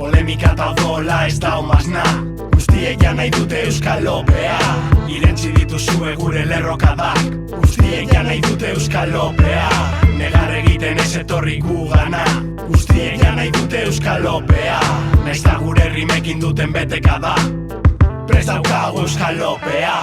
Polemika eta odola ez da omazna. Guztiek ja nahi dute Euskal Opea. Irentzi dituzue gure lerrokadak. Guztiek ja nahi dute Euskal Opea. Negar egiten ez etorri gugana. Guztiek ja nahi dute Euskal Opea. Naiz da gure rimekin duten betekada. Prest daukagu Euskal Opea.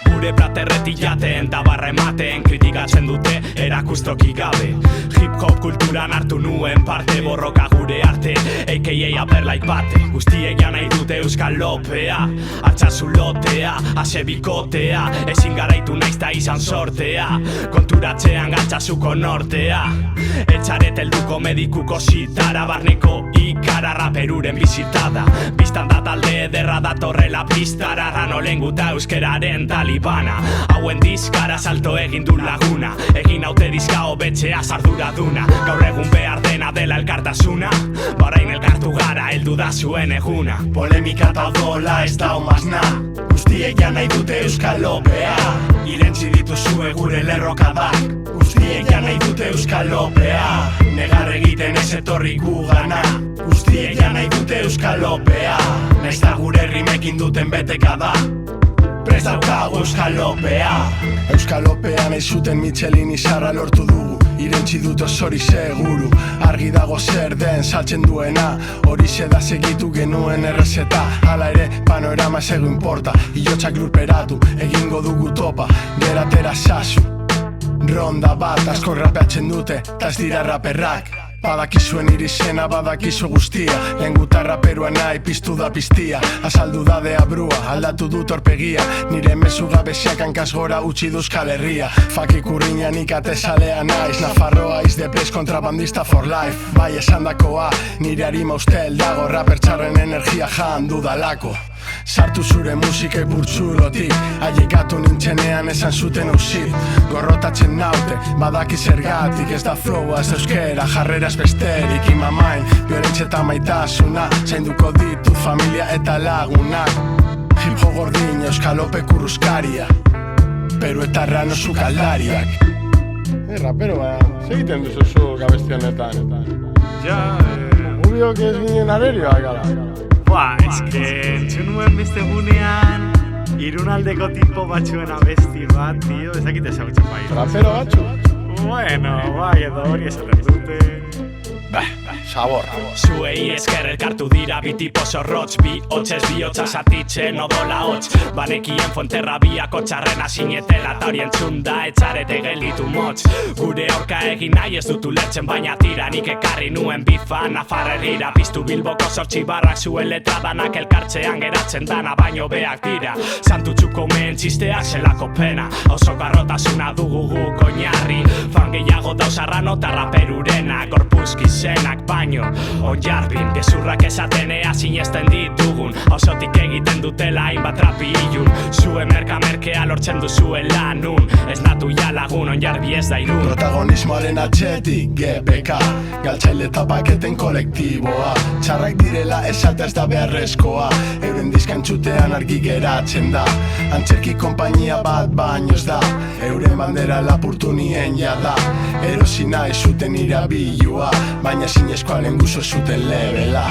Gure platerreti jaten, da barra ematen, kritikatzen dute erakustoki gabe. Hip-hop kulturan hartu nuen parte, borroka gure arte, a.k.a. aperlaik bate. Guztiek ja nahi dute Euskal Opea, altsasu lotea, ase bikotea, ezin garaitu naiz da izan sortea, konturatzean galtzasuko nortea. Etxaret helduko medikuko zitara, barneko ikara raperuren bizitada. Bistan da talde ederra datorrela pistara, ranolenguta euskeraren talibana. Hauen dizkara salto egin du laguna, egin haute dizka hobetzea sarduraduna. Gaur egun behar dena dela elkartasuna, barain elkartu gara heldu da zuen eguna. Polemika eta odola ez da omazna. Guztiek ja nahi dute Euskal Opea. Irentzi dituzue gure lerrokadak. Guztiek ja nahi dute Euskal Opea. Negar egiten ez etorri gugana. Guztiek ja nahi dute Euskal Opea. Naiz da gure rimekin duten betekada. Prest daukagu Euskal Opea. Euskal Opea nahi zuten Michelin izarra lortu dugu. Irentzi dut osori seguru. Argi dago zer den saltzen duena. Horixe da segitu genuen errezeta. Hala ere panorama zego importa. Iotxak lurperatu, egingo dugu topa. Geratera sasu. Ronda bat asko rapeatzen dute, ta ez dira raperrak. Badakizuen irizena, badakizu guztia. Lenguta raperua nahi, piztu da piztia. Azaldu da de abrua, aldatu dut orpegia. Nire mezu gabeziak hankaz gora utzi du Euskal Herria. Fakik urriñan ikatezalea naiz. Nafarroa is the best, kontrabandista for life. Bai esan dakoa, nire harima ustel dago. Raper txarren energia jan dudalako. Sartu zure musikek burtsulotik, aiekatu nintzenean esan zuten ausit. Gorrotatzen naute, badaki zergatik, ez da flowa ez euskera, jarreraz besterik. Imamain, biolentxe eta maitasuna, zainduko ditut familia eta lagunak. Hip-hop gordin, Euskal Ope kurruzkaria, Peru eta rano sukaldariak. Rapero, segiten duzu zu gabestionetan. Ja, Mubiok ez ginen arerioak gara. Entzun nuen beste gunean Irunaldeko tipo batzuen abesti bat, tio, ezakit ezagutzen bai. Rapero batzu? Bueno, bai, edo hori esaten dute. Sabor. Zuei esker elkartu dira bi tipo zorrotz, bi hotzez bihotza zatitzen odola hotz. Banekien Fuenterrabiako txarrena sinetela ta hori entzun da etxarete gelditu motz. Gure aurka egin nahi ez dutu lertzen baina tira, nik ekarri nuen bifa Nafarrerira. Piztu Bilboko zortzi barrak zuen letra danak elkartzean geratzen dana baino beak dira. Santutxuko mehen txisteak zelako pena, oso garrotasuna dugu guk oinarri. Fan gehiago dauzarrano eta raperurena, gorpuzki zenak baino onjarbin, gezurrak esaten ea sinesten ditugun. Osotik egiten dutela hainbat rapi ilun. Zue merka-merkea lortzen duzuela nun. Ez natu ja lagun onjarbi ez da irun. Protagonismoaren atxetik GPK, galtzaile eta paketen kolektiboa. Txarrak direla esata ez da beharrezkoa. Euren diskantzutean argi geratzen da. Antzerki konpainia bat baino ez da. Euren bandera lapurtu nien jada. Erosi nahi zuten irabilua, baina zinezkoa lenguzo zuten lebela.